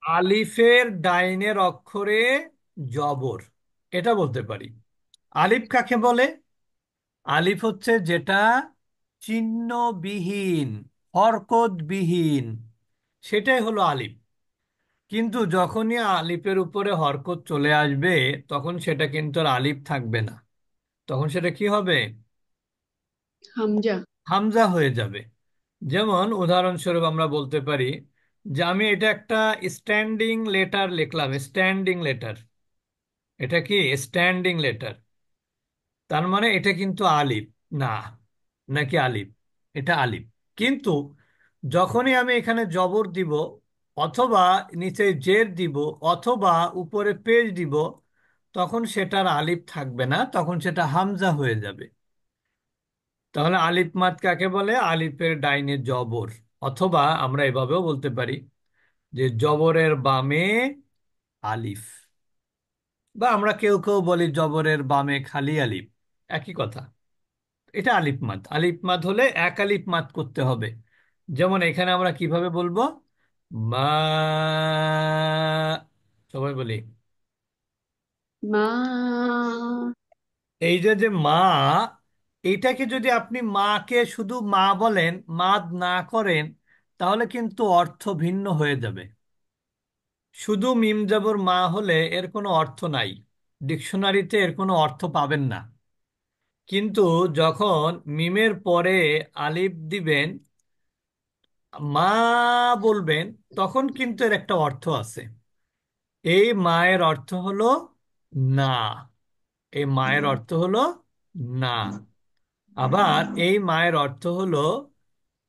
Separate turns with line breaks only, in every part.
আলিফের ডাইনের অক্ষরে জবর, এটা বলতে পারি। আলিফ কাকে বলে? আলিফ হচ্ছে যেটা চিহ্নবিহীন, হরকতবিহীন, সেটাই হলো আলিফ। কিন্তু যখনই আলিফের উপরে হরকত চলে আসবে, তখন সেটা কিন্তু আর আলিফ থাকবে না, তখন সেটা কি হবে?
হামজা।
হামজা হয়ে যাবে। যেমন উদাহরণস্বরূপ আমরা বলতে পারি যে আমি এটা একটা স্ট্যান্ডিং লেটার লিখলাম, স্ট্যান্ডিং লেটার। এটা কি স্ট্যান্ডিং লেটার? তার মানে এটা কিন্তু আলিফ না, নাকি আলিফ? এটা আলিফ। কিন্তু যখনই আমি এখানে জবর দিব, অথবা নিচে জের দিব, অথবা উপরে পেজ দিব, তখন সেটার আলিফ থাকবে না, তখন সেটা হামজা হয়ে যাবে। তাহলে আলিফ মাদ কাকে বলে? আলিফের ডাইনে জবর। অথবা আমরা এভাবেও বলতে পারি যে জবরের বামে আলিফ, বা আমরা কেউ কেউ বলি জবরের বামে খালি আলিফ, একই কথা। এটা আলিফ মাদ। আলিফ মাদ হলে এক আলিফ মাদ করতে হবে। যেমন এখানে আমরা কিভাবে বলবো? মা, সবাই বলি।
মা।
এই যে যে মা, এইটাকে যদি আপনি মাকে শুধু মা বলেন, মাদ না করেন, তাহলে কিন্তু অর্থ ভিন্ন হয়ে যাবে। শুধু মিম জাবর মা হলে এর কোনো অর্থ নাই, ডিকশনারিতে এর কোনো অর্থ পাবেন না। কিন্তু যখন মিমের পরে আলিফ দিবেন, মা বলবেন, তখন কিন্তু এর একটা অর্থ আছে। এই মায়ের অর্থ হলো না, এই মায়ের অর্থ হলো না। আবার এই মায়ের অর্থ হলো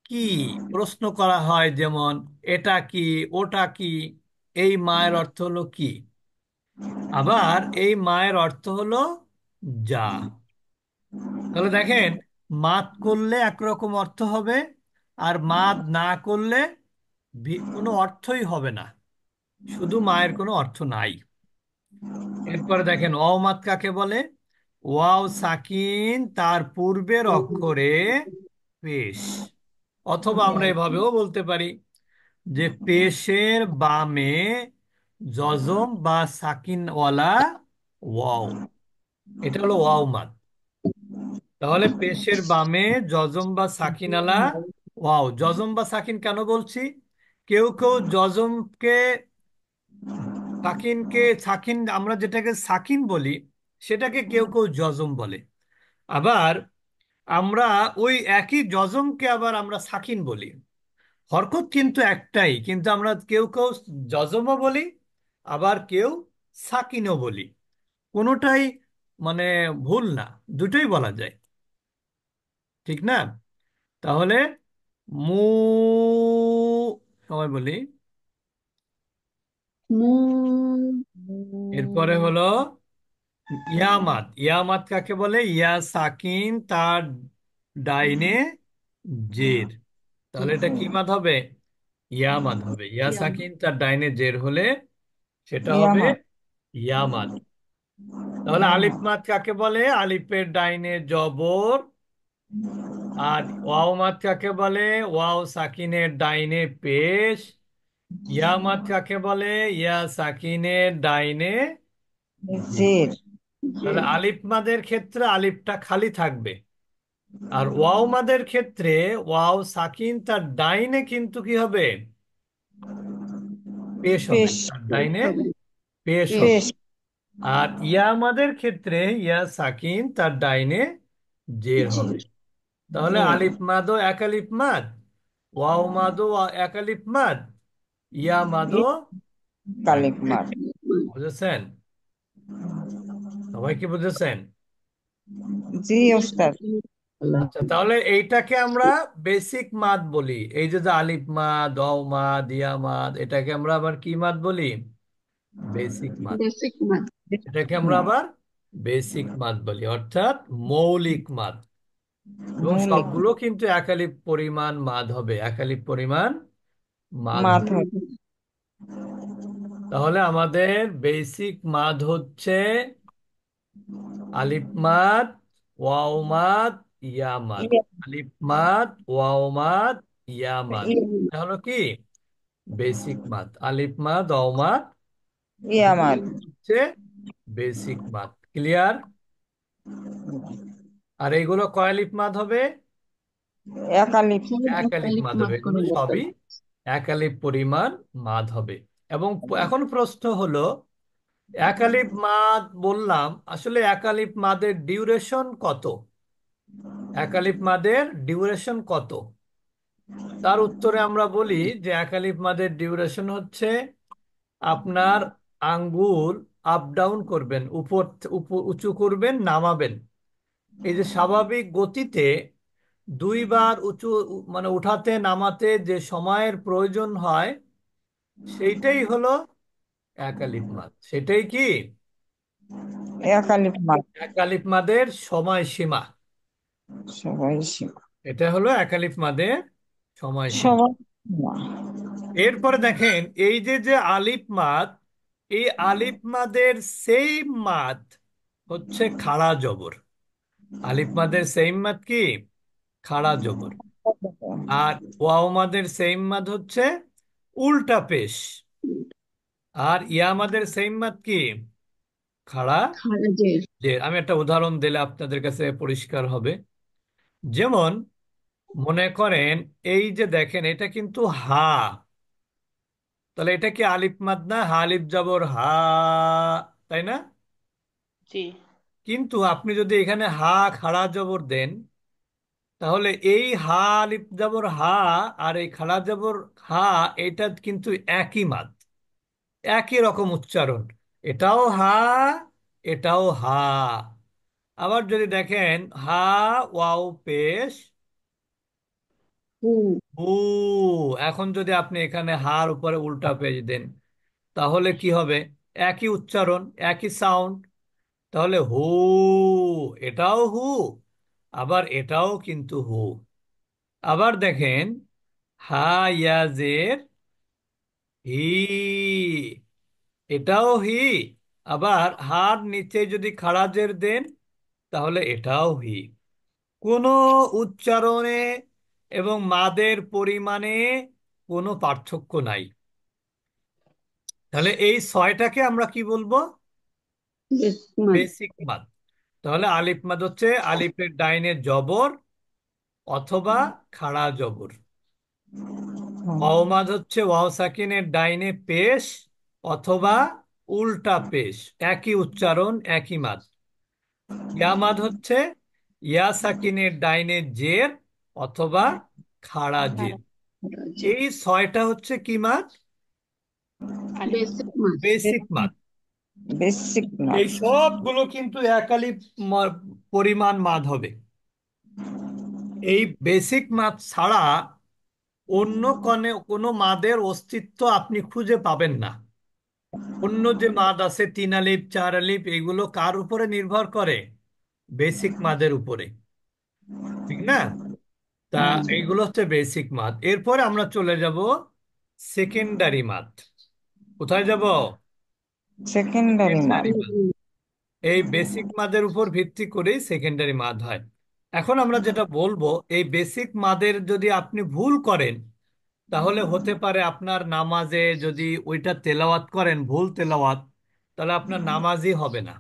কি? প্রশ্ন করা হয়, যেমন এটা কি, ওটা কি, এই মায়ের অর্থ হলো কি। আবার এই মায়ের অর্থ হলো যা। তাহলে দেখেন, মাদ করলে একরকম অর্থ হবে, আর মাদ না করলে কোনো অর্থই হবে না, শুধু মায়ের কোনো অর্থ নাই। এরপরে দেখেন অমাদ কাকে বলে? ওয়াও সাকিন তার পূর্বের অক্ষরে পেশ। অথবা আমরা এভাবেও বলতে পারি যে পেশের বামে জজম বা সাকিনওয়ালা ওয়াও, এটা হলো ওয়াও মাদ। তাহলে পেশের বামে জজম বা সাকিনালা ওয়াও। জজম বা সাকিন কেন বলছি? কেউ কেউ জজমকে, সাকিনকে, সাকিন আমরা যেটাকে সাকিন বলি, সেটাকে কেউ কেউ জজম বলে। আবার আমরা ওই একই জজমকে আবার আমরা সাকিন বলি। হরকত কিন্তু একটাই, কিন্তু আমরা কেউ কেউ জজমও বলি, আবার কেউ সাকিনও বলি। কোনোটাই মানে ভুল না, দুটোই বলা যায়, ঠিক না? তাহলে মু, সবাই বলি।
মু।
এরপরে হলো ইয়ামাত। ইয়ামাত কাকে বলে? ইয়া সাকিন তার ডাইনে জের। তাহলে এটা কি মাদ হবে? ইয়ামাদ হবে। ইয়া
ইয়াম।
সাকিন তার ডাইনে জের হলে সেটা হবে
ইয়ামাত।
ইয়ামাদ। তাহলে আলিফ
ইয়ামাত।
মাদ কাকে বলে? আলিফের ডাইনে জবর। আর ওয়াও মাদ কাকে বলে? ওয়াও সাকিনের ডাইনে পেশ। ইয়া মাদ কাকে বলে? ইয়া সাকিনের ডাইনে জের।
জের।
জি।
তাহলে আলিফ মাদের ক্ষেত্রে আলিফটা খালি থাকবে, আর ওয়াও মাদের ক্ষেত্রে ওয়াও সাকিন তার ডাইনে কিন্তু কি হবে? পেশ হবে,
পেশ।
তার
পেশ
ডাইনে
হবে।
পেশ হবে।
পেশ।
পেশ।
আর ইয়া আমাদের ক্ষেত্রে ইয়া সাকিন তার ডাইনে জের
জি।
হবে। তাহলে
জের।
আলিফ মাদও এক আলিফ মাদ, ওয়াও মাদও এক আলিফ মাদ, ইয়া মাদও এক।
কালিক মার।
বুঝেছেন? সবাই কি বুঝেছেন?
জি ওস্তাদ।
আচ্ছা, তাহলে এইটাকে আমরা বেসিক মাদ বলি। এই যে যে আলিফ মাদ, ওয়াও মাদ, ইয়া মাদ, এটাকে আমরা আবার কি মাদ বলি? বেসিক মাদ।
বেসিক মান।
এটাকে আমরা আবার বেসিক মাদ বলি, অর্থাৎ মৌলিক মাদ। এবং
মৌলিক
সবগুলো কিন্তু একালিপ পরিমাণ মাদ হবে, একালিপ পরিমাণ মাদ হবে।
মাথা।
তাহলে আমাদের বেসিক মাদ হচ্ছে আলিফ মাদ, ওয়াও মাদ, ইয়া মাদ।
ইয়া।
আলিফ মাদ, ওয়াও মাদ, ইয়া মাদ।
ইয়াম।
এটা হলো কি? বেসিক মাদ, আলিফ মাদ, অও মাদ,
ইয়ামাদ।
দুটোই হচ্ছে বেসিক মাদ। ক্লিয়ার? আর এইগুলো কয় আলিফ মাদ হবে?
একালিপ।
এক আলিফ
একালিপ
মাদ
মাদ
হবে, এগুলো
করে বলতে
সবই এক আলিফ পরিমাণ মাদ হবে। এবং এখন প্রশ্ন হলো, এক আলিফ মাদ বললাম, আসলে এক আলিফ মাদের ডিউরেশন কত? এক আলিফ মাদের ডিউরেশন কত? তার উত্তরে আমরা বলি যে এক আলিফ মাদের ডিউরেশন হচ্ছে, আপনার আঙ্গুল আপ ডাউন করবেন, উপর উঁচু করবেন, নামাবেন, এই যে স্বাভাবিক গতিতে দুইবার উঁচু মানে উঠাতে নামাতে যে সময়ের প্রয়োজন হয়, সেইটাই হলো এক আলিফ মাদ। সেটাই কি
একালিপ মাদ।
এক আলিফ মাদের সময়সীমা।
সবাই সীমা।
এটা হলো এক আলিফ মাদের সময়সীমা।
সবাই সীমা।
এরপরে দেখেন, এই যে যে আলিফ মাদ, এই আলিফ মাদের সেইম মাদ হচ্ছে খাড়া জবর। আলিফ মাদের সেইম মাদ কি? খাড়া জবর। আর ওয়াও মাদের সেইম মাদ হচ্ছে উল্টা পেশ। আর ইয়া মাদের সেইম মাদ কি? খাড়া
খারাজের।
যে। আমি একটা উদাহরণ দিলে আপনাদের কাছে পরিষ্কার হবে। যেমন মনে করেন, এই যে দেখেন, এটা কিন্তু হা, তাহলে এটা কি আলিফ মাদ না? হা আলিফ জবর হা, তাই না?
জি।
কিন্তু আপনি যদি এখানে হা খাড়া জবর দেন, তাহলে এই হা আলিফ জবর হা আর এই খাড়া জবর হা, এটা কিন্তু একই মাদ, একই রকম উচ্চারণ। এটাও হা, এটাও হা। আবার যদি দেখেন হা ওয়াও পেশ
হু।
হু, এখন যদি আপনি এখানে হার উপরে উল্টা পেশ দেন, তাহলে কি হবে? একই উচ্চারণ, একই সাউন্ড। তাহলে হু, এটাও হু, আবার এটাও কিন্তু হু। আবার দেখেন হা ইয়াজের হি, এটাও হি। আবার হার নিচে যদি খাড়াজের দেন, তাহলে এটাও হি। কোনো উচ্চারণে এবং মাদের পরিমাণে কোনো পার্থক্য নাই। তাহলে এই ছয়টাকে আমরা কি বলবো?
বেসিক মাদ।
বেসিক মাদ। তাহলে আলিফ মাদ হচ্ছে আলিফের ডাইনে জবর অথবা খাড়া জবর। ওয়াও মাদ হচ্ছে ওয়াও সাকিনের ডাইনে পেশ অথবা উল্টা পেশ, একই উচ্চারণ, একই মাদ। ইয়া মাদ হচ্ছে ইয়া সাকিনের ডাইনে জের অথবা খাড়া জের।
খারাজের।
এই ছয়টা হচ্ছে কি মাদ?
আলিফ।
বেসিক মাদ।
বেসিক মাদ।
বেসিক মাদ।
এই সবগুলো কিন্তু একালি পরিমাণ মাদ হবে। এই বেসিক মাদ ছাড়া অন্য কোনো মাদের অস্তিত্ব আপনি খুঁজে পাবেন না। অন্য যে মাদ আছে, তিন আলিফ, চার আলিফ, এগুলো কার উপরে নির্ভর করে? বেসিক মাদের উপরে, ঠিক না? তা এইগুলো হচ্ছে বেসিক মাদ। এরপরে আমরা চলে যাব সেকেন্ডারি মাদ। কোথায় যাব?
সেকেন্ডারি মাদ।
সেকেন্ডারি মাদ। এই বেসিক মাদের উপর ভিত্তি করেই সেকেন্ডারি মাদ হয়। এখন আমরা যেটা বলবো, এই বেসিক মাদের যদি আপনি ভুল করেন, তাহলে হতে পারে আপনার নামাজে যদি ওইটা তেলাওয়াত করেন ভুল তেলাওয়াত, তাহলে আপনার নামাজই হবে না।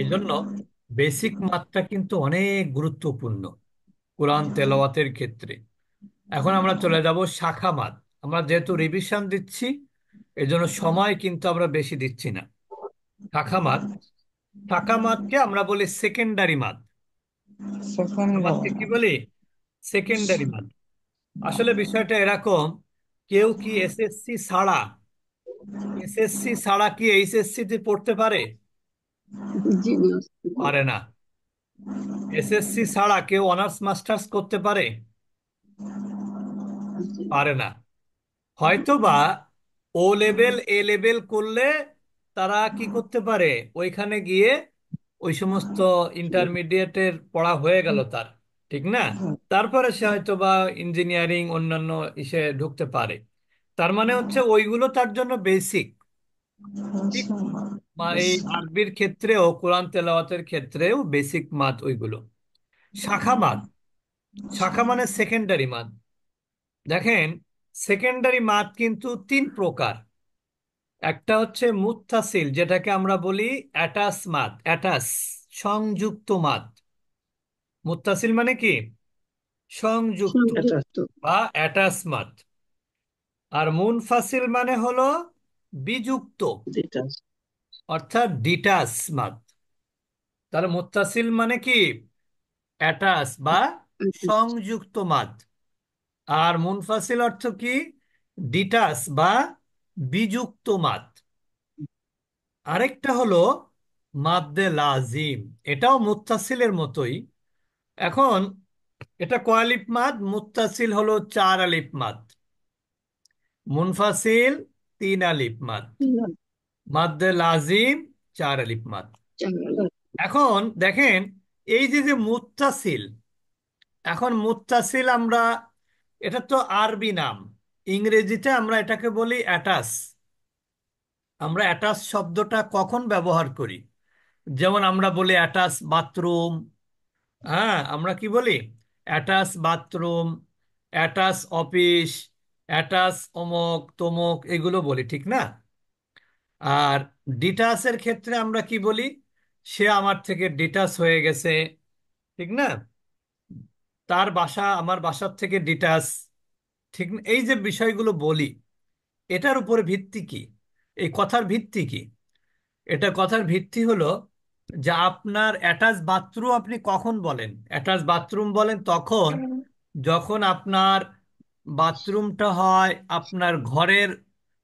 এই জন্য বেসিক মাদটা কিন্তু অনেক গুরুত্বপূর্ণ কোরআন তেলাওয়াতের ক্ষেত্রে। এখন আমরা চলে যাব শাখা মাদ। আমরা যেহেতু রিভিশন দিচ্ছি, এজন্য সময় কিন্তু আমরা বেশি দিচ্ছি না। শাখা মাদ, শাখা মাদকে আমরা বলি সেকেন্ডারি মাদ।
সেকেন্ডারি
মাদকে কি
মাদ।
বলি? সেকেন্ডারি মাদ। আসলে বিষয়টা এরকম, কেউ কি এসএসসি ছাড়া কি এইচএসসি তে পড়তে পারে?
জি না।
পারে না। এসএসসি ছাড়া কেউ অনার্স মাস্টার্স করতে পারে? পারে না। হয়তোবা ও লেভেল এ লেভেল করলে তারা কি করতে পারে, ওইখানে গিয়ে ওই সমস্ত ইন্টারমিডিয়েটের পড়া হয়ে গেল তার, ঠিক না? তারপরে সে হয়তোবা ইঞ্জিনিয়ারিং অন্যান্য ইসে ঢুকতে পারে। তার মানে হচ্ছে ওইগুলো তার জন্য বেসিক। ঠিক এই আরবির ক্ষেত্রেও, কোরআন তেলাওয়াতের ক্ষেত্রেও বেসিক মাদ ওইগুলো। শাখা মাদ, শাখা মানে সেকেন্ডারি মাদ। দেখেন সেকেন্ডারি মাদ কিন্তু তিন প্রকার। একটা হচ্ছে মুত্তাসিল, যেটাকে আমরা বলি অ্যাটাচ মাদ, অ্যাটাচ সংযুক্ত মাদ। মুত্তাসিল মানে কি? সংযুক্ত
সংযুক্ত।
বা অ্যাটাচ মাদ। আর মুনফাসিল মানে হলো বিযুক্ত,
যেটা
অর্থাৎ ডিটাচ মাদ। তাহলে মুত্তাসিল মানে কি? অ্যাটাচ বা সংযুক্ত মাদ। আর মুনফাসিল অর্থ কি? ডিটাচ বা বিযুক্ত মাদ। আরেকটা হলো মাদ্দে লাজিম, এটাও মুত্তাসিলের মতোই। এখন এটা কয় আলিফ মাদ? মুত্তাসিল হলো 4 আলিফ মাদ, মুনফাসিল 3 আলিফ মাদ, মাদ্দে লাজিম 4 আলিফ মাদ। এখন দেখেন, এই যে যে মুত্তাসিল, এখন মুত্তাসিল আমরা, এটা তো আরবি নাম, ইংরেজিতে আমরা এটাকে বলি অ্যাটাচ। আমরা অ্যাটাচ শব্দটা কখন ব্যবহার করি? যেমন আমরা বলি অ্যাটাচ বাথরুম। হ্যাঁ, আমরা কি বলি? Attach bathroom, attach office, attach অমুক তমুক, এগুলো বলি, ঠিক না? আর ডিটাচের ক্ষেত্রে আমরা কি বলি? সে আমার থেকে ডিটাচ হয়ে গেছে, ঠিক না? তার বাসা আমার বাসার থেকে ডিটাচ, ঠিক না? এই যে বিষয়গুলো বলি, এটার উপরে ভিত্তি কি? এই কথার ভিত্তি কি? এটা কথার ভিত্তি হলো যে আপনার অ্যাটাচ বাথরুম আপনি কখন বলেন? অ্যাটাচ বাথরুম বলেন তখন যখন আপনার বাথরুমটা হয় আপনার ঘরের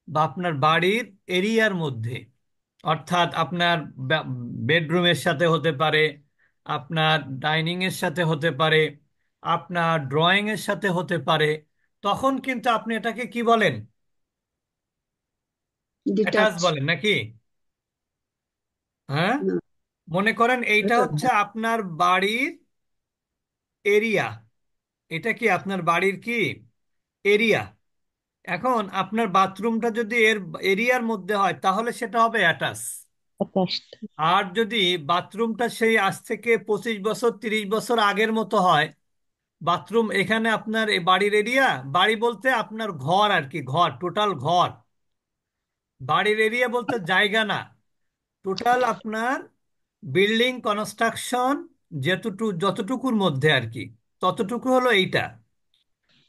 বা আপনার বাড়ির এরিয়ার মধ্যে। অর্থাৎ আপনার বেডরুমের সাথে হতে পারে, আপনার ডাইনিং এর সাথে হতে পারে, আপনার ড্রয়িং এর সাথে হতে পারে। তখন কিন্তু আপনি এটাকে কি বলেন? Attach
detach.
বলেন নাকি? হ্যাঁ,
না,
মনে করেন এইটা
এটা
হচ্ছে আপনার বাড়ির এরিয়া। এটা কি আপনার বাড়ির কি এরিয়া? এখন আপনার বাথরুমটা যদি এর এরিয়ার মধ্যে হয় তাহলে সেটা হবে অ্যাটাচ। আর যদি বাথরুমটা সেই আজ থেকে 25 বছর 30 বছর আগের মতো হয়, বাথরুম এখানে আপনার এই বাড়ির এরিয়া, বাড়ি বলতে আপনার ঘর আর কি, ঘর, টোটাল ঘর। বাড়ির এরিয়া বলতে জায়গা না, টোটাল আপনার বিল্ডিং কনস্ট্রাকশন যতটুকুর মধ্যে আর কি, ততটুকু হলো এইটা।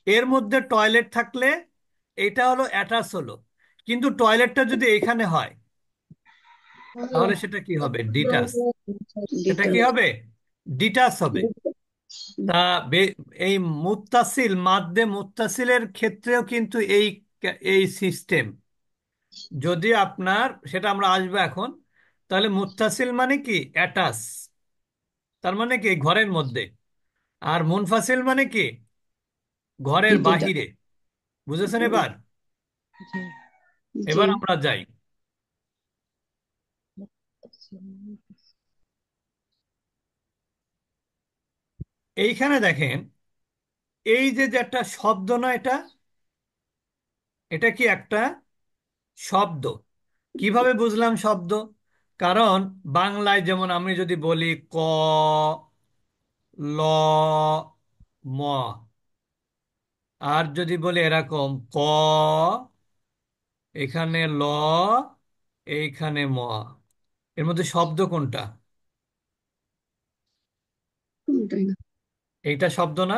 এর মধ্যে টয়লেট থাকলে এইটা হলো অ্যাটাচ হলো। কিন্তু টয়লেটটা যদি এইখানে হয় তাহলে সেটা কি হবে? ডিটাচ। সেটা কি
ডিটাচ।
হবে? ডিটাচ হবে। তা বে- এই মুত্তাসিল মাদ্দে মুত্তাসিলের ক্ষেত্রেও কিন্তু এই এই সিস্টেম। যদি আপনার, সেটা আমরা আসবো এখন। তাহলে মুত্তাসিল মানে কি? অ্যাটাচ, তার মানে কি ঘরের মধ্যে। আর মুনফাসিল মানে কি? ঘরের
ডিটাচ।
বাহিরে। বুঝেছেন এবার?
জি।
এবার আমরা যাই এইখানে, দেখেন এই যে যে একটা শব্দ, না এটা, এটা কি একটা শব্দ? কিভাবে বুঝলাম শব্দ? কারণ বাংলায় যেমন আমি যদি বলি ক, ল, ম, আর যদি বলি এরকম ক, এখানে ল, এইখানে ম, এর মধ্যে শব্দ কোনটা?
কোনটাই না।
এইটা শব্দ না?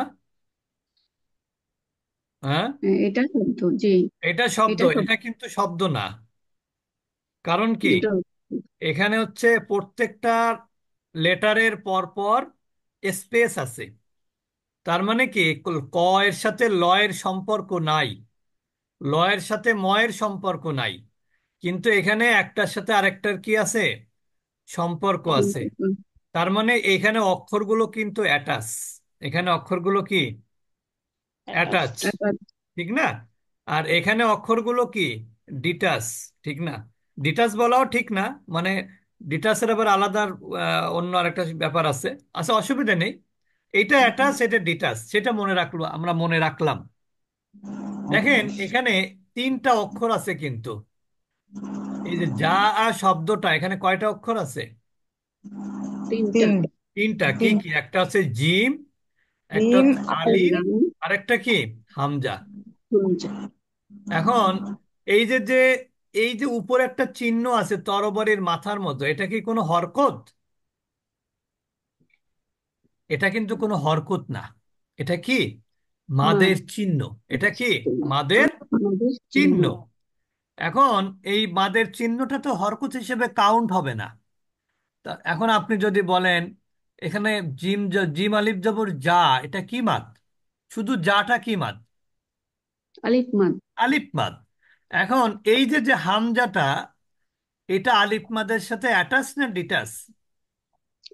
হ্যাঁ,
হ্যাঁ, এটা শব্দ। জি।
এটা শব্দ,
এটা শব্দ।
এটা কিন্তু শব্দ না। কারণ কি?
এটা
এখানে হচ্ছে প্রত্যেকটা লেটারের পর পর স্পেস আছে। তার মানে কি ক এর সাথে ল এর সম্পর্ক নাই, ল এর সাথে ম এর সম্পর্ক নাই, কিন্তু এখানে একটার সাথে আরেকটার কি আছে? সম্পর্ক আছে।
সম্পর্ক।
তার মানে এখানে অক্ষরগুলো কিন্তু অ্যাটাচ। এখানে অক্ষরগুলো কি? Attach,
attached.
এটা
ঠিক না? আর এখানে অক্ষরগুলো কি? ডিটাচ, ঠিক না? ডিটাচ বলাও ঠিক না, মানে ডিটাচের আবার আলাদা অন্য আরেকটা ব্যাপার আছে। আচ্ছা, অসুবিধা নেই। এইটা অ্যাটাচ, এটা ডিটাচ, সেটা মনে রাখলো, আমরা মনে রাখলাম। দেখেন এখানে 3টা অক্ষর আছে কিন্তু। এই যে যা আ শব্দটা, এখানে কয়টা অক্ষর আছে?
তিনটা।
তিন
3টা। কি
তিন
কি? একটা হচ্ছে জিম, একটা
তিন
হচ্ছে আলিফ,
লাম।
আরেকটা কি? হামজা।
হামজা।
এখন এই যে যে এই যে উপরে একটা চিহ্ন আছে তরবারির মাথার মতো, এটা কি কোনো হরকত? এটা কিন্তু কোনো হরকত না। এটা কি?
মাদ।
মাদের চিহ্ন। এটা কি? মাদের
আমাদের চিহ্ন।
চিহ্ন। এখন এই মাদের চিহ্নটা তো হরকত হিসেবে কাউন্ট হবে না। তা এখন আপনি যদি বলেন এখানে জিম আলিফ জবর যা, এটা কি মাদ? শুধু যাটা কি মাদ?
আলিফ মাদ।
আলিফ মাদ। এখন এই যে যে হামজাটা, এটা আলিফ মাদের সাথে অ্যাটাচ না ডিটাচ?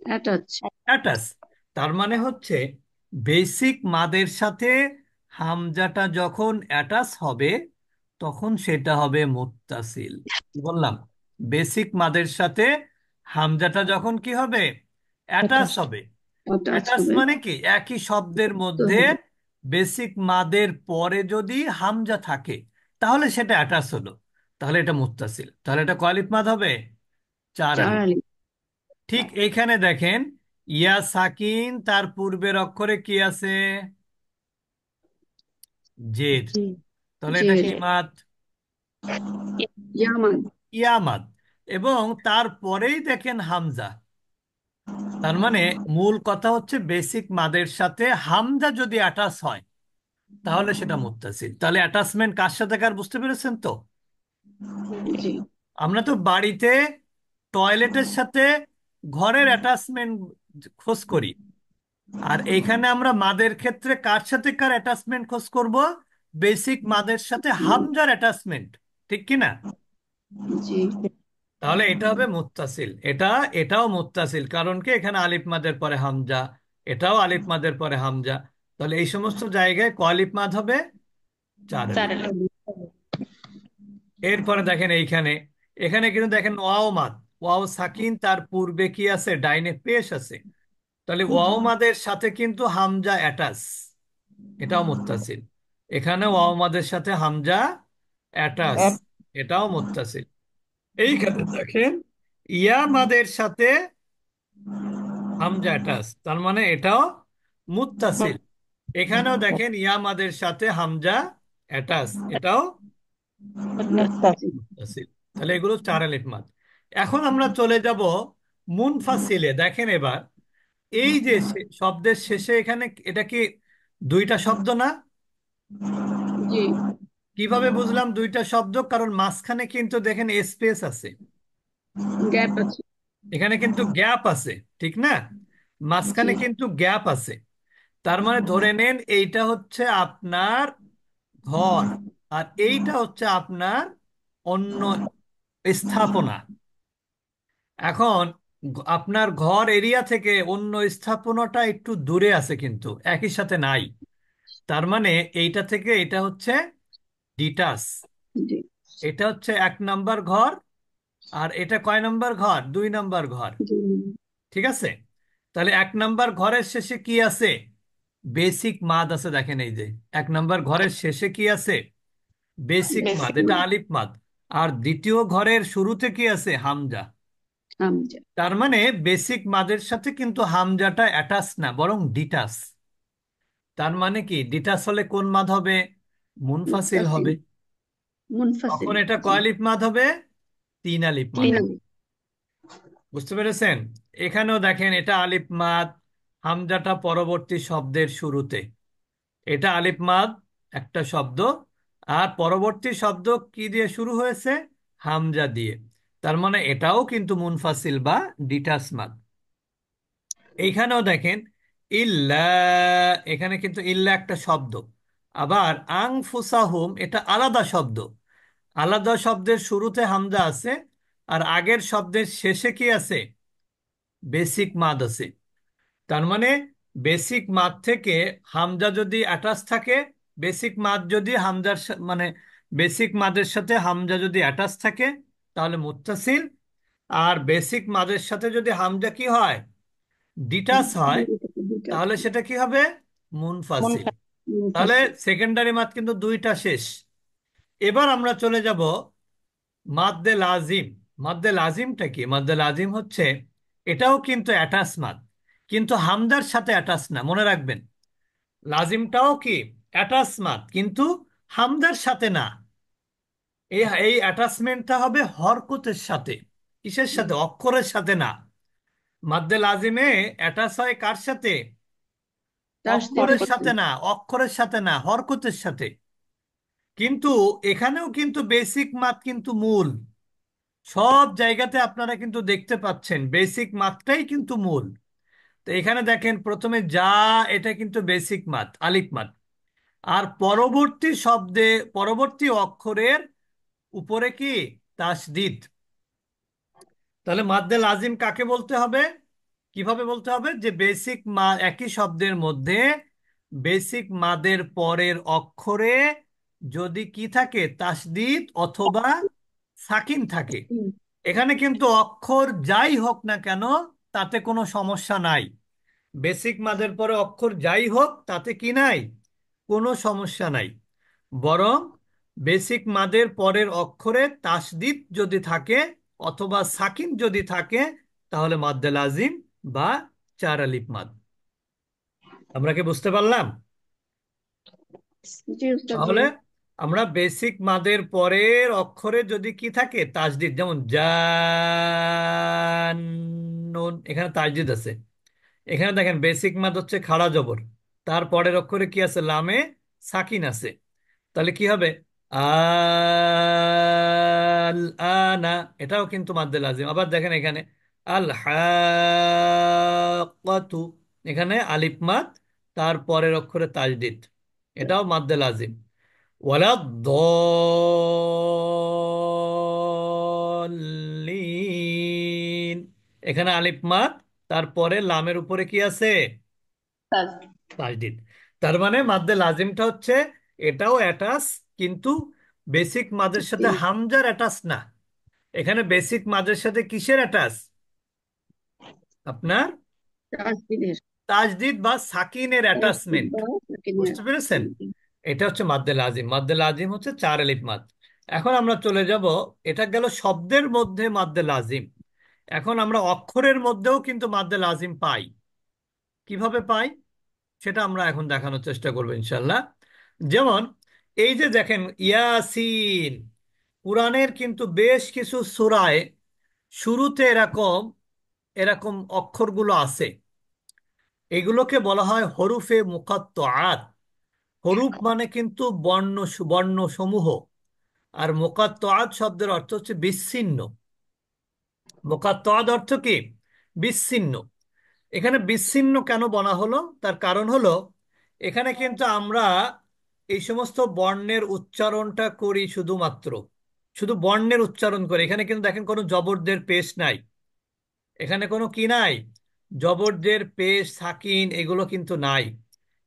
অ্যাটাচ।
অ্যাটাচ। তার মানে হচ্ছে বেসিক মাদের সাথে হামজাটা যখন অ্যাটাচ হবে তখন সেটা হবে মুত্তাসিল। কি বললাম? বেসিক মাদের সাথে হামজাটা যখন কি হবে? অ্যাটাচ হবে।
অ্যাটাচ
অ্যাটাচ
হবে।
মানে কি? একই শব্দের
তো
মধ্যে
হবে
বেসিক মাদের পরে যদি হামজা থাকে তাহলে সেটা অ্যাটাচ হলো, তাহলে এটা মুত্তাসিল। তাহলে এটা কয় আলিফ মাদ হবে? চার
চার
আলিফ।
আলিফ।
ঠিক এইখানে দেখেন, ইয়া সাকিন তার পূর্বের অক্ষরে কি আছে? জের।
জি।
তাহলে এটা
জের।
কি মাদ?
ইয়ামাদ।
ইয়ামাদ। এবং তারপরেই দেখেন হামজা। তার মানে মূল কথা হচ্ছে বেসিক মাদের সাথে হামজা যদি অ্যাটাচ হয় তাহলে সেটা মুত্তাসিল। তাহলে অ্যাটাচমেন্ট কার সাথে কার বুঝতে পেরেছেন তো?
জি।
আমরা তো বাড়িতে টয়লেটের সাথে ঘরের অ্যাটাচমেন্ট খোঁজ করি, আর এইখানে আমরা মাদের ক্ষেত্রে কার সাথে কার অ্যাটাচমেন্ট খোঁজ করব? বেসিক মাদের সাথে হামজার অ্যাটাচমেন্ট। ঠিক কি না?
জি।
তাহলে এটা হবে মুত্তাসিল। এটাও মুত্তাসিল, কারণ কি এখানে আলিফ মাদের পরে হামজা, এটাও আলিফ মাদের পরে হামজা। তাহলে এই সমস্ত জায়গায় ক আলিফ মাদ হবে? চার
চার
আলিফ।
আলিফ।
এরপরে দেখেন এইখানে, এখানে কিন্তু দেখেন ওয়াও মাদ। ওয়াও সাকিন তার পূর্বে কি আছে? ডাইনে পেশ আছে। তাহলে ওয়াও মাদের সাথে কিন্তু হামজা অ্যাটাচ, এটাও মুত্তাসিল। এখানে ওয়াও মাদের সাথে হামজা অ্যাটাচ, এটাও মুত্তাসিল। এইখানে দেখেন ইয়া মাদের সাথে হামজা অ্যাটাচ, তার মানে এটাও মুত্তাসিল। এখানেও দেখেন ইয়া মাদের সাথে হামজা অ্যাটাচ, এটাও
মুত্তাসিল।
মুত্তাসিল। তাহলে এগুলো চার আলিফ মাদ। এখন আমরা চলে যাব মুনফাসিলে। দেখেন এবার এই যে শব্দের শেষে এখানে, এটা কি দুইটা শব্দ না?
জি।
কিভাবে বুঝলাম দুইটা শব্দ? কারণ মাঝখানে কিন্তু দেখেন স্পেস আছে,
গ্যাপ আছে।
এখানে কিন্তু গ্যাপ আছে। ঠিক না?
জি।
মাঝখানে কিন্তু গ্যাপ আছে। তার মানে ধরে নেন এইটা হচ্ছে আপনার ঘর, আর এইটা হচ্ছে আপনার অন্য স্থাপনা। এখন আপনার ঘর এরিয়া থেকে অন্য স্থাপনাটা একটু দূরে আছে, কিন্তু একই সাথে নাই। তার মানে এইটা থেকে এটা হচ্ছে ডিটাচ।
জি।
এটা হচ্ছে এক নাম্বার ঘর, আর এটা কয় নাম্বার ঘর? দুই নাম্বার ঘর।
জি।
ঠিক আছে? তাহলে এক নাম্বার ঘরের শেষে কি আছে? বেসিক মাদ আছে। দেখেন এই যে এক নাম্বার ঘরের শেষে কি আছে? বেসিক মাদ,
বেসিক।
এটা আলিফ মাদ। আর দ্বিতীয় ঘরের শুরুতে কি আছে? হামজা।
হামজা।
তার মানে বেসিক মাদের সাথে কিন্তু হামজাটা অ্যাটাচ না, বরং ডিটাচ। তার মানে কি ডিটাচ হলে কোন মাদ হবে? মুনফাসিল
মুত্তাসিল।
হবে।
মুনফাসিল।
তখন এটা
জি।
কয় আলিফ মাদ হবে? তিন আলিফ মাদ
তিন
হবে।
আলিফ।
বুঝতে পেরেছেন? এখানেও দেখেন এটা আলিফ মাদ, হামজাটা পরবর্তী শব্দের শুরুতে। এটা আলিফ মাদ একটা শব্দ, আর পরবর্তী শব্দ কি দিয়ে শুরু হয়েছে? হামজা দিয়ে। তার মানে এটাও কিন্তু মুনফাসিল বা ডিটাচ মাদ। এইখানেও দেখেন ইল্লা, এখানে কিন্তু ইল্লা একটা শব্দ। আবার আনফুসাহুম এটা আলাদা শব্দ। আলাদা শব্দের শুরুতে হামজা আছে, আর আগের শব্দের শেষে কি আছে? বেসিক মাদ আছে। তার মানে বেসিক মাদ থেকে হামজা যদি অ্যাটাচ থাকে, বেসিক মাদ যদি মানে বেসিক মাদের সাথে হামজা যদি অ্যাটাচ থাকে তাহলে মুত্তাসিল। আর বেসিক মাদের সাথে যদি হামজা কি হয়? ডিটাচ হয়,
ডিটাচ।
তাহলে সেটা কি হবে? মুনফাসিল। তাহলে
মুনফাসিল।
সেকেন্ডারি মাদ কিন্তু দুইটা শেষ। এবার আমরা চলে যাব মাদ্দে লাজিম। মাদ্দে লাজিমটা কি? মাদ্দে লাজিম হচ্ছে, এটাও কিন্তু অ্যাটাচ মাদ, কিন্তু হামজার সাথে অ্যাটাচ না। মনে রাখবেন লাজিমটাও কি? অ্যাটাচ মাদ, কিন্তু হামজার সাথে না, এই এই অ্যাটাচমেন্টটা হবে হরকতের সাথে। কিসের সাথে? অক্ষরের সাথে না। মাদ্দে লাজিমে অ্যাটাচ হয় কার সাথে? অক্ষরের
তাসদিদের
হরকত।
সাথে।
সাথে না, অক্ষরের সাথে না, হরকতের সাথে। কিন্তু এখানেও কিন্তু বেসিক মাত কিন্তু মূল। সব জায়গাতে আপনারা কিন্তু দেখতে পাচ্ছেন বেসিক মাত্রাই কিন্তু মূল। তো এখানে দেখেন প্রথমে যা, এটা কিন্তু বেসিক মাত, আলিফ মাত। আর পরবর্তী শব্দে, পরবর্তী অক্ষরের উপরে কি? তাসদিদ। তাহলে মাদ্দে লাজিম কাকে বলতে হবে? কিভাবে বলতে হবে? যে বেসিক মা, একই শব্দের মধ্যে বেসিক মাদের পরের অক্ষরে যদি কি থাকে? তাসদিদ অথবা সাকিন থাকে।
হুম,
এখানে কিন্তু অক্ষর যাই হোক না কেন, তাতে কোনো সমস্যা নাই। বেসিক মাদের পরে অক্ষর যাই হোক, তাতে কি নাই? কোনো সমস্যা নাই। বরং বেসিক মাদের পরের অক্ষরে তাসদিদ যদি থাকে অথবা সাকিন যদি থাকে, তাহলে মাদ্দে লাজিম বা চার আলিফ মাদ। আমরা কি বুঝতে পারলাম?
জি উস্তাদ জি।
তাহলে আমরা বেসিক মাদের পরের অক্ষরে যদি কি থাকে? তাসদিদ, যেমন জান্নুন, এখানে তাসদিদ আছে। এখানে দেখেন বেসিক মাদ হচ্ছে খাড়া জবর, তার পরের অক্ষরে কি আছে? লামে সাকিন আছে। তাহলে কি হবে? আল আনা, এটাও কিন্তু মাদ্দে লাজিম। আবার দেখেন এখানে আল হাক্কাতু, এখানে আলিফ মাদ, তার পরের অক্ষরে তাজদিদ, এটাও মাদ্দে লাজিম। ওয়ালা দলিন, এখানে আলিফ মাদ, তারপরে লামের উপরে কি আছে? তাজদিদ। তার মানে মাদ্দে লাজিমটা হচ্ছে, এটাও অ্যাটাচ, কিন্তু বেসিক মাদের সাথে হামজার অ্যাটাচ না। এখানে বেসিক মাদের সাথে কিসের অ্যাটাচ? আপনার
তাসদিদের।
তাজদিদ বা সাকিনের
তাসদিদ
অ্যাটাচমেন্ট।
বা সাকিনের।
বুঝতে পেরেছেন? এটা হচ্ছে মাদ্দে লাজিম। মাদ্দে লাজিম হচ্ছে চার আলিফ মাদ। এখন আমরা চলে যাব, এটা গেল শব্দের মধ্যে মাদ্দে লাজিম। এখন আমরা অক্ষরের মধ্যেও কিন্তু মাদ্দে লাজিম পাই। কিভাবে পাই সেটা আমরা এখন দেখানোর চেষ্টা করবো ইনশাল্লাহ। যেমন এই যে দেখেন ইয়াসিন, কোরআনের কিন্তু বেশ কিছু সূরায় শুরুতে এরকম এরকম অক্ষরগুলো আছে। এগুলোকে বলা হয় হরুফে মুকাত্তআত। হরুফ মানে কিন্তু বর্ণ, বর্ণ সমূহ। আর মুকাত্তআত শব্দের অর্থ হচ্ছে বিচ্ছিন্ন। মুকাত্তআত অর্থ কি? বিচ্ছিন্ন। এখানে বিচ্ছিন্ন কেন বলা হলো? তার কারণ হলো এখানে কিন্তু আমরা এই সমস্ত বর্ণের উচ্চারণটা করি শুধুমাত্র, শুধু বর্ণের উচ্চারণ করি। এখানে কিন্তু দেখেন কোনো জবরদের পেশ নাই, এখানে কোনো কি নাই? জবরদের পেশ, সাকিন, এগুলো কিন্তু নাই।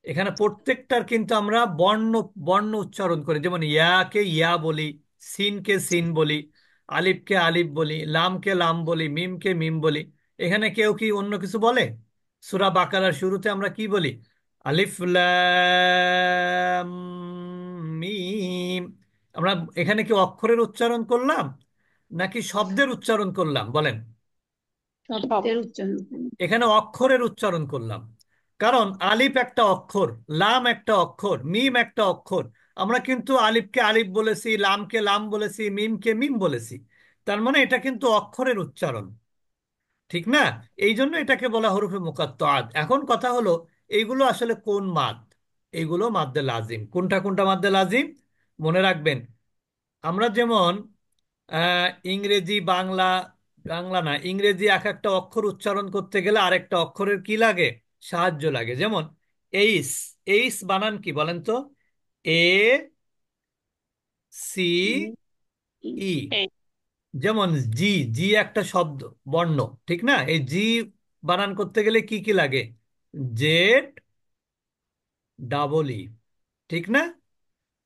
এখানে প্রত্যেকটার কিন্তু আমরা বর্ণ, বর্ণ উচ্চারণ করি। যেমন ইয়াকে ইয়া বলি, সিনকে সিন বলি, আলিফকে আলিফ বলি, লামকে লাম বলি, মিমকে মিম বলি। এখানে কেউ কি অন্য কিছু বলে? সূরা বাকারার শুরুতে আমরা কি বলি? আলিফ লাম মিম। আমরা এখানে কি অক্ষরের উচ্চারণ করলাম নাকি শব্দের উচ্চারণ করলাম? বলেন।
সব।
শব্দের উচ্চারণ করি।
এখানে অক্ষরের উচ্চারণ করলাম। কারণ আলিফ একটা অক্ষর, লাম একটা অক্ষর, মিম একটা অক্ষর। আমরা কিন্তু আলিফকে আলিফ বলেছি, লামকে লাম বলেছি, মিমকে মিম বলেছি। তার মানে এটা কিন্তু অক্ষরের উচ্চারণ, ঠিক না? এই জন্য এটাকে বলা হরফে মুকাত্তাআত। এখন কথা হলো এইগুলো আসলে কোন মাদ? এইগুলো মাদ্দে লাজিম। কোনটা কোনটা মাদ্দে লাজিম মনে রাখবেন। আমরা যেমন ইংরেজি, বাংলা, বাংলা না ইংরেজি এক একটা অক্ষর উচ্চারণ করতে গেলে আরেকটা অক্ষরের কি লাগে? সাহায্য লাগে। যেমন এইস, এইস বানান কি বলেন তো? এ সি
ই- ই-
ই।
এই।
যেমন জি, জি একটা শব্দ, বর্ণ, ঠিক না? এই জি বানান করতে গেলে কি কি লাগে? জেড ডাবল ই, ঠিক না?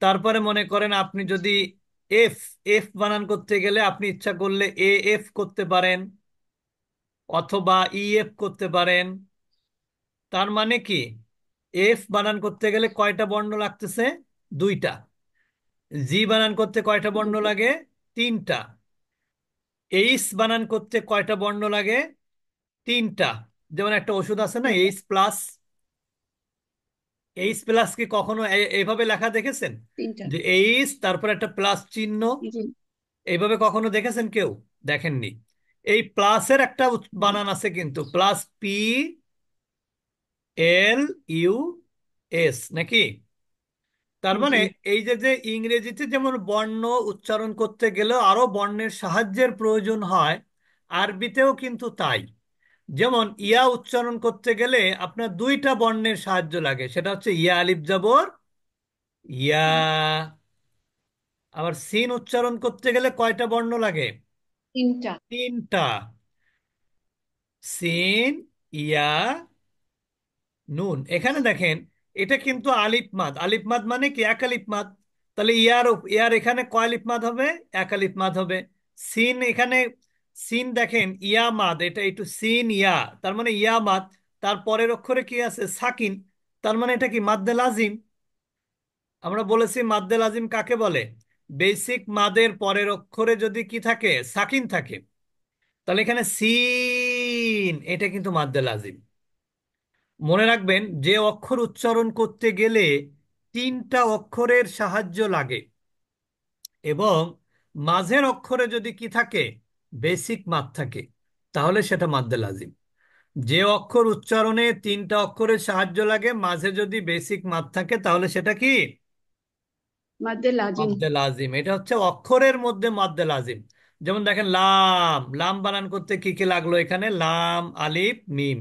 তারপরে মনে করেন আপনি যদি এফ, এফ বানান করতে গেলে আপনি ইচ্ছা করলে এ এফ করতে পারেন অথবা ইএফ করতে পারেন। তার মানে কি? এফ বানান করতে গেলে কয়টা বর্ণ লাগতেছে? দুইটা। জি বানান করতে কয়টা বর্ণ
দুটো।
লাগে? তিনটা। এইচ বানান করতে কয়টা বর্ণ লাগে? তিনটা। যেমন একটা ওষুধ আছে না,
তিনটা।
এইচ প্লাস, এইচ প্লাস কি কখনো এইভাবে লেখা দেখেছেন?
তিনটা।
যে এইচ তারপর একটা প্লাস চিহ্ন,
জি।
এইভাবে কখনো দেখেছেন কেউ? দেখেননি। এই প্লাসের একটা বানান আছে কিন্তু, plus P L U S নাকি? তার মানে
জি।
এই যে যে ইংরেজিতে যেমন বর্ণ উচ্চারণ করতে গেলেও আরো বর্ণের সাহায্যের প্রয়োজন হয়, আরবিতেও কিন্তু তাই। যেমন ইয়া উচ্চারণ করতে গেলে আপনার দুইটা বর্ণের সাহায্য লাগে, সেটা হচ্ছে ইয়া আলিফ জবর ইয়া। আবার সিন উচ্চারণ করতে গেলে কয়টা বর্ণ লাগে?
তিনটা।
তিনটা। সিন, ইয়া, নুন। এখানে দেখেন, এটা কিন্তু আলিফ মাদ। আলিফ মাদ মানে কি? এক আলিফ মাদ। তাহলে ইয়ার ইয়ার এখানে কয় আলিফ মাদ হবে? এক আলিফ মাদ হবে। সিন এখানে, সিন দেখেন ইয়া মাদ, এটা একটু সিন ইয়া, তার মানে ইয়া মাদ। তার পরের অক্ষরে কি আছে? সাকিন। তার মানে এটা কি? মাদ্দে লাজিম। আমরা বলেছি মাদ্দে লাজিম কাকে বলে? বেসিক মাদের পরের অক্ষরে যদি কি থাকে? সাকিন থাকে। তাহলে এখানে সিন, এটা কিন্তু মাদ্দে লাজিম। মনে রাখবেন, যে অক্ষর উচ্চারণ করতে গেলে তিনটা অক্ষরের সাহায্য লাগে, এবং মাঝের অক্ষরে যদি কি থাকে? বেসিক মাদ থাকে, তাহলে সেটা মাদ্দে লাজিম। যে অক্ষর উচ্চারণে তিনটা অক্ষরের সাহায্য লাগে, মাঝে যদি বেসিক মাদ থাকে, তাহলে সেটা কি?
মাদ্দে লাজিম।
মাদ্দে লাজিম। এটা হচ্ছে অক্ষরের মধ্যে মাদ্দে লাজিম। যেমন দেখেন, লাম, লাম বানান করতে কি কি লাগলো এখানে? লাম আলিফ মিম।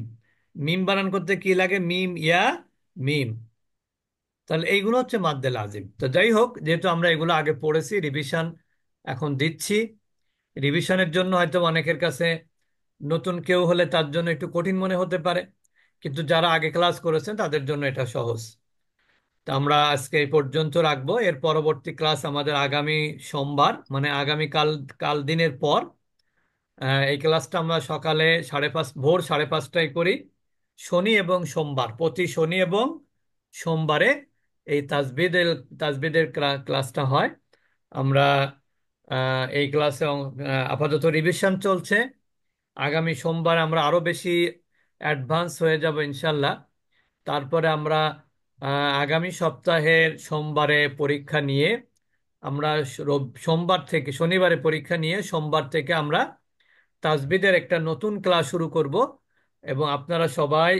মিম বানান করতে কি লাগে? মিম ইয়া মিম। তাহলে এইগুলো হচ্ছে মাদ্দে লাজিম। তো যাই হোক, যেহেতু আমরা এগুলো আগে পড়েছি, রিভিশন এখন দিচ্ছি। রিভিশনের জন্য হয়তো অনেকের কাছে, নতুন কেউ হলে তার জন্য একটু কঠিন মনে হতে পারে, কিন্তু যারা আগে ক্লাস করেছেন তাদের জন্য এটা সহজ। তো আমরা আজকে এই পর্যন্ত রাখবো। এর পরবর্তী ক্লাস আমাদের আগামী সোমবার, মানে আগামী কাল, কাল দিনের পর। এই ক্লাসটা আমরা সকালে 5:30, ভোর 5:30টায় করি। শনি এবং সোমবার, প্রতি শনি এবং সোমবারে এই তাজবিদের তাজবিদের ক্লাসটা হয়। আমরা এই ক্লাসে আপাতত রিভিশন চলছে। আগামী সোমবার আমরা আরো বেশি অ্যাডভান্স হয়ে যাব ইনশাল্লাহ। তারপরে আমরা আগামী সপ্তাহের সোমবারে পরীক্ষা নিয়ে, আমরা সোমবার থেকে, শনিবারে পরীক্ষা নিয়ে সোমবার থেকে আমরা তাজবিদের একটা নতুন ক্লাস শুরু করব। এবং আপনারা সবাই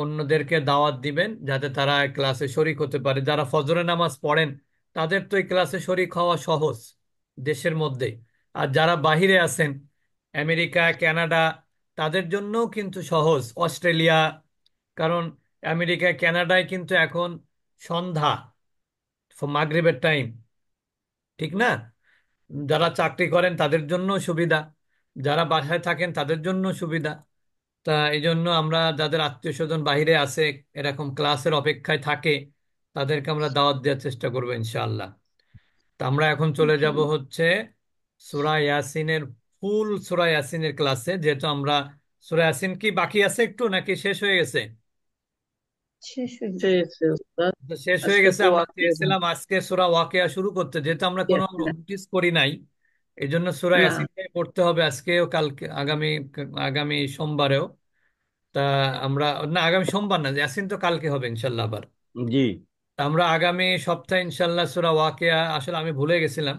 অন্যদেরকে দাওয়াত দিবেন, যাতে তারা এই ক্লাসে শরিক হতে পারে। যারা ফজরের নামাজ পড়েন তাদের তো এই ক্লাসে শরিক হওয়া সহজ, দেশের মধ্যে। আর যারা বাহিরে আছেন, আমেরিকা, কানাডা, তাদের জন্যও কিন্তু সহজ, অস্ট্রেলিয়া। কারণ আমেরিকা, কানাডায় কিন্তু এখন সন্ধ্যা, মাগরিবের টাইম, ঠিক না? যারা চাকরি করেন তাদের জন্য সুবিধা, যারা বাসায় থাকেন তাদের জন্য সুবিধা। তা এই জন্য আমরা, যাদের আত্মীয় স্বজন বাইরে আছে, এরকম ক্লাসের অপেক্ষায় থাকে, তাদেরকে আমরা দাওয়াত দেওয়ার চেষ্টা করবো ইনশাআল্লাহ। তা আমরা এখন চলে যাব
ইনশাআল্লাহ।
হচ্ছে সূরা ইয়াসিনের, ফুল সূরা ইয়াসিনের ক্লাসে। যেহেতু আমরা, সূরা ইয়াসিন কি বাকি আছে একটু, নাকি শেষ হয়ে গেছে?
শেষ হয়ে গেছে।
শেষ উস্তাদ।
তো শেষ হয়ে
আজকে
গেছে।
তো
আমরা
ওয়াকিয়া
চেয়েছিলাম আজকে সূরা ওয়াকিয়া শুরু করতে, যেহেতু আমরা কোনো নোটিস করি নাই। এই জন্য সূরা
না।
ইয়াসিনটাই পড়তে হবে আজকেও, কালকে, আগামী, আগামী সোমবারেও। তা আমরা, না আগামী সোমবার না, ইয়াসিন তো কালকে হবে ইনশাল্লাহ আবার।
জি।
তা আমরা আগামী সপ্তাহে ইনশাল্লাহ সূরা ওয়াকিয়া, আসলে আমি ভুলে গেছিলাম,